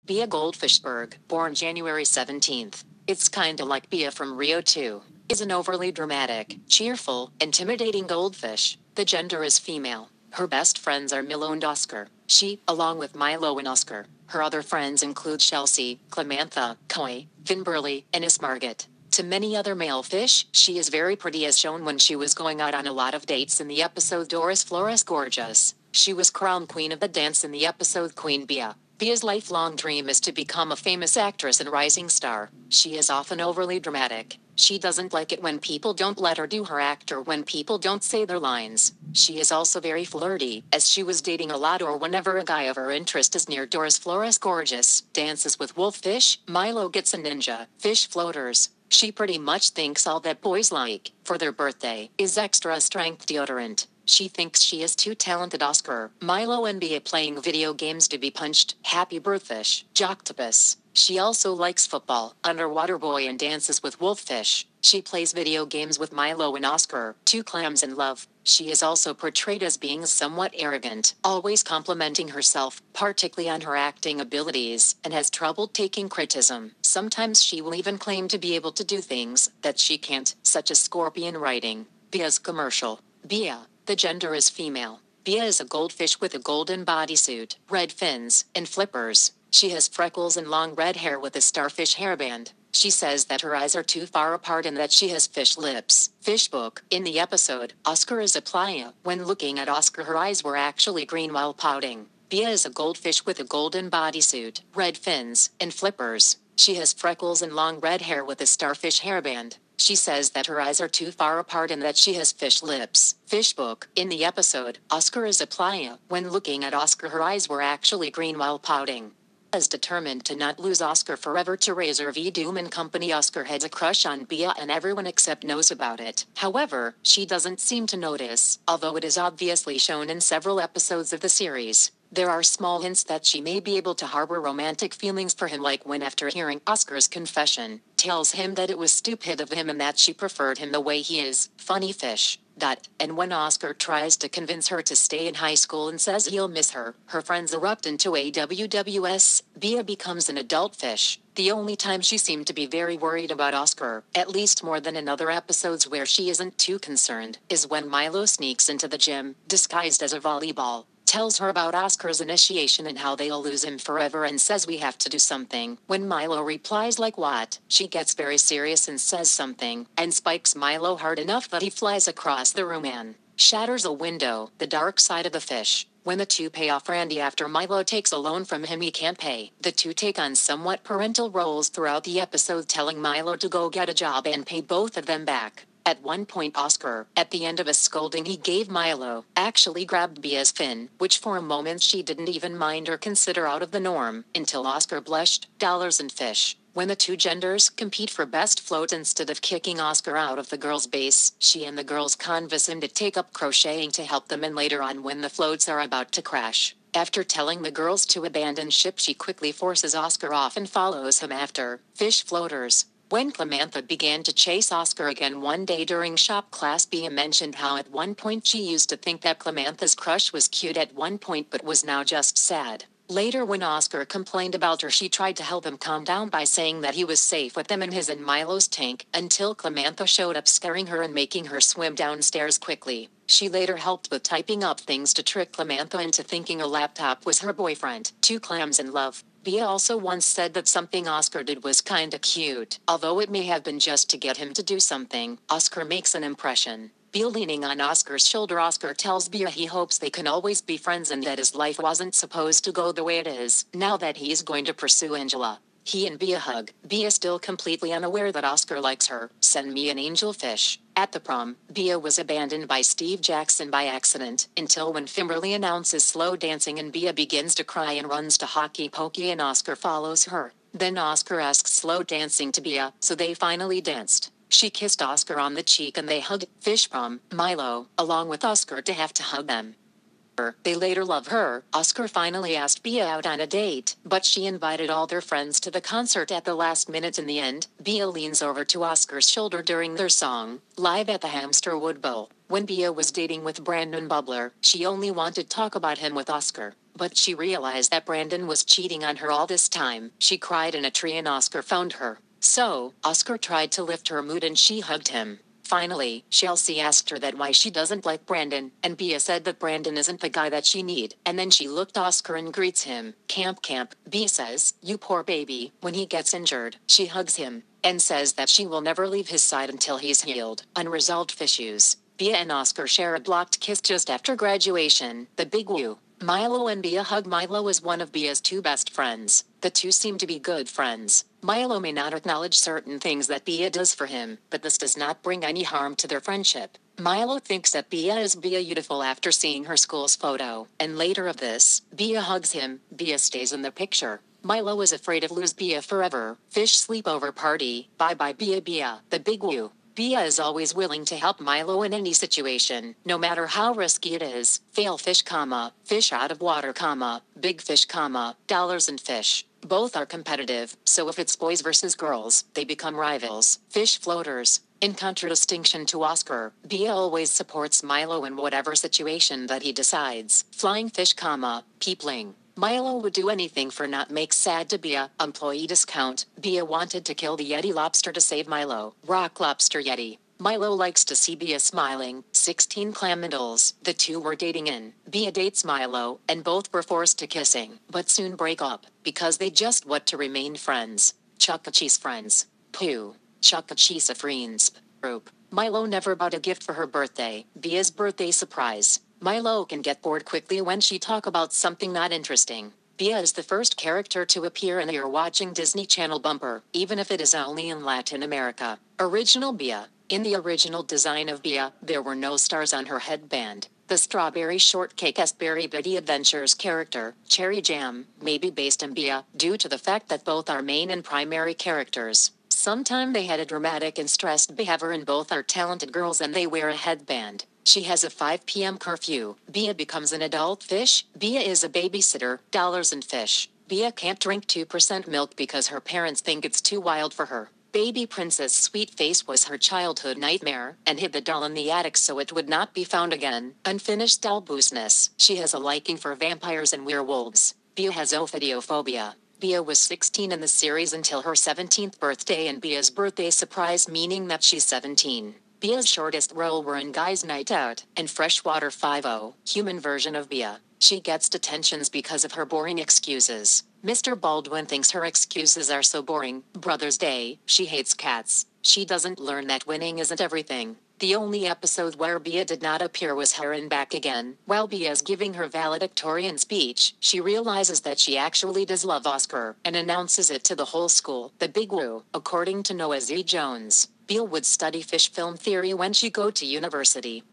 Bea Goldfishberg, born January 17th. It's kinda like Bea from Rio 2. Is an overly dramatic, cheerful, intimidating goldfish. The gender is female. Her best friends are Milo and Oscar. She, along with Milo and Oscar. Her other friends include Chelsea, Clemantha, Koi, Finberly, and Ismargit. To many other male fish, she is very pretty as shown when she was going out on a lot of dates in the episode Doris Flores Gorgeous. She was crowned queen of the dance in the episode Queen Bea. Bea's lifelong dream is to become a famous actress and rising star. She is often overly dramatic. She doesn't like it when people don't let her do her act or when people don't say their lines. She is also very flirty, as she was dating a lot or whenever a guy of her interest is near. Doris Flores Gorgeous dances with wolffish. Milo gets a ninja fish floaters. She pretty much thinks all that boys like, for their birthday, is extra strength deodorant. She thinks she is too talented. Oscar, Milo and Bea playing video games to be punched. Happy birthfish, Joctopus. She also likes football, underwater boy and dances with wolffish. She plays video games with Milo and Oscar, two clams in love. She is also portrayed as being somewhat arrogant, always complimenting herself, particularly on her acting abilities, and has trouble taking criticism. Sometimes she will even claim to be able to do things that she can't, such as scorpion riding. Bea's commercial. Bea. The gender is female. Bea is a goldfish with a golden bodysuit, red fins, and flippers. She has freckles and long red hair with a starfish hairband. She says that her eyes are too far apart and that she has fish lips. Fishbook. In the episode, Oscar is a playa. When looking at Oscar, her eyes were actually green while pouting. Bea is a goldfish with a golden bodysuit, red fins, and flippers. She has freckles and long red hair with a starfish hairband. She says that her eyes are too far apart and that she has fish lips. Fishbook. In the episode, Oscar is a playa. When looking at Oscar, her eyes were actually green while pouting. Is determined to not lose Oscar forever to Razor V Doom and Company. Oscar has a crush on Bea and everyone except knows about it. However, she doesn't seem to notice, although it is obviously shown in several episodes of the series. There are small hints that she may be able to harbor romantic feelings for him, like when after hearing Oscar's confession, tells him that it was stupid of him and that she preferred him the way he is. Funny fish. And when Oscar tries to convince her to stay in high school and says he'll miss her, her friends erupt into a WWS. Bea becomes an adult fish. The only time she seemed to be very worried about Oscar, at least more than in other episodes where she isn't too concerned, is when Milo sneaks into the gym, disguised as a volleyball. Tells her about Oscar's initiation and how they'll lose him forever and says we have to do something. When Milo replies like what, she gets very serious and says something, and spikes Milo hard enough that he flies across the room and shatters a window. The dark side of the fish. When the two pay off Randy after Milo takes a loan from him he can't pay, the two take on somewhat parental roles throughout the episode, telling Milo to go get a job and pay both of them back. At one point Oscar, at the end of a scolding he gave Milo, actually grabbed Bea's fin, which for a moment she didn't even mind or consider out of the norm, until Oscar blushed. Dollars and fish. When the two genders compete for best float, instead of kicking Oscar out of the girls' base, she and the girls convince him to take up crocheting to help them, and later on when the floats are about to crash, after telling the girls to abandon ship, she quickly forces Oscar off and follows him after. Fish floaters. When Clemantha began to chase Oscar again one day during shop class, Bea mentioned how at one point she used to think that Clemantha's crush was cute at one point but was now just sad. Later when Oscar complained about her, she tried to help him calm down by saying that he was safe with them in his and Milo's tank, until Clemantha showed up scaring her and making her swim downstairs quickly. She later helped with typing up things to trick Clemantha into thinking a laptop was her boyfriend. Two clams in love. Bea also once said that something Oscar did was kinda cute. Although it may have been just to get him to do something, Oscar makes an impression. Bea leaning on Oscar's shoulder, Oscar tells Bea he hopes they can always be friends and that his life wasn't supposed to go the way it is, now that he's going to pursue Angela. He and Bea hug. Bea still completely unaware that Oscar likes her. Send me an angel fish. At the prom, Bea was abandoned by Steve Jackson by accident, until when Finberly announces slow dancing and Bea begins to cry and runs to Hockey Pokey and Oscar follows her. Then Oscar asks slow dancing to Bea, so they finally danced. She kissed Oscar on the cheek and they hugged. Fish prom. Milo, along with Oscar, to have to hug them. They later love her. Oscar finally asked Bea out on a date, but she invited all their friends to the concert at the last minute. In the end, Bea leans over to Oscar's shoulder during their song, live at the Hamsterwood Bowl. When Bea was dating with Brandon Bubbler, she only wanted to talk about him with Oscar. but she realized that Brandon was cheating on her all this time. She cried in a tree and Oscar found her. So, Oscar tried to lift her mood and she hugged him. Finally, Chelsea asked her that why she doesn't like Brandon, and Bea said that Brandon isn't the guy that she need. And then she looked Oscar and greets him. Camp. Bea says, "You poor baby." When he gets injured, she hugs him and says that she will never leave his side until he's healed. Unresolved issues. Bea and Oscar share a blocked kiss just after graduation. The big woo. Milo and Bea hug. Milo is one of Bea's two best friends. The two seem to be good friends. Milo may not acknowledge certain things that Bea does for him, but this does not bring any harm to their friendship. Milo thinks that Bea is beautiful after seeing her school's photo, and later of this, Bea hugs him. Bea stays in the picture. Milo is afraid of lose Bea forever. Fish sleepover party. Bye Bea. The big woo. Bea is always willing to help Milo in any situation, no matter how risky it is. Fail fish, fish out of water, big fish, dollars and fish. Both are competitive, so if it's boys versus girls, they become rivals. Fish floaters. In contradistinction to Oscar, Bea always supports Milo in whatever situation that he decides. Flying fish, peepling. Milo would do anything for not make sad to Bea. Employee discount. Bea wanted to kill the Yeti lobster to save Milo. Rock lobster Yeti. Milo likes to see Bea smiling. 16 clamidals. The two were dating in. Bea dates Milo, and both were forced to kissing, but soon break up, because they just want to remain friends. Chuck E. Cheese friends. Pooh. Chuck E. Cheese friends. Group. Milo never bought a gift for her birthday. Bea's birthday surprise. Milo can get bored quickly when she talk about something not interesting. Bea is the first character to appear in a You're Watching Disney Channel bumper, even if it is only in Latin America. Original Bea. In the original design of Bea, there were no stars on her headband. The Strawberry Shortcake Berry Bitty Adventures character, Cherry Jam, may be based on Bea, due to the fact that both are main and primary characters. Sometime they had a dramatic and stressed behavior and both are talented girls and they wear a headband. She has a 5 p.m. curfew. Bea becomes an adult fish. Bea is a babysitter. Dollars and fish. Bea can't drink 2% milk because her parents think it's too wild for her. Baby Princess Sweet Face was her childhood nightmare, and hid the doll in the attic so it would not be found again. Unfinished doll business. She has a liking for vampires and werewolves. Bea has ophidiophobia. Bea was 16 in the series until her 17th birthday and Bea's birthday surprise, meaning that she's 17. Bea's shortest role were in Guys Night Out and Freshwater 5-0, human version of Bea. She gets detentions because of her boring excuses. Mr. Baldwin thinks her excuses are so boring. Brother's Day, she hates cats. She doesn't learn that winning isn't everything. The only episode where Bea did not appear was Her and Back Again. While Bea is giving her valedictorian speech, she realizes that she actually does love Oscar and announces it to the whole school. The big woo. According to Noah Z. Jones, Bea would study fish film theory when she go to university.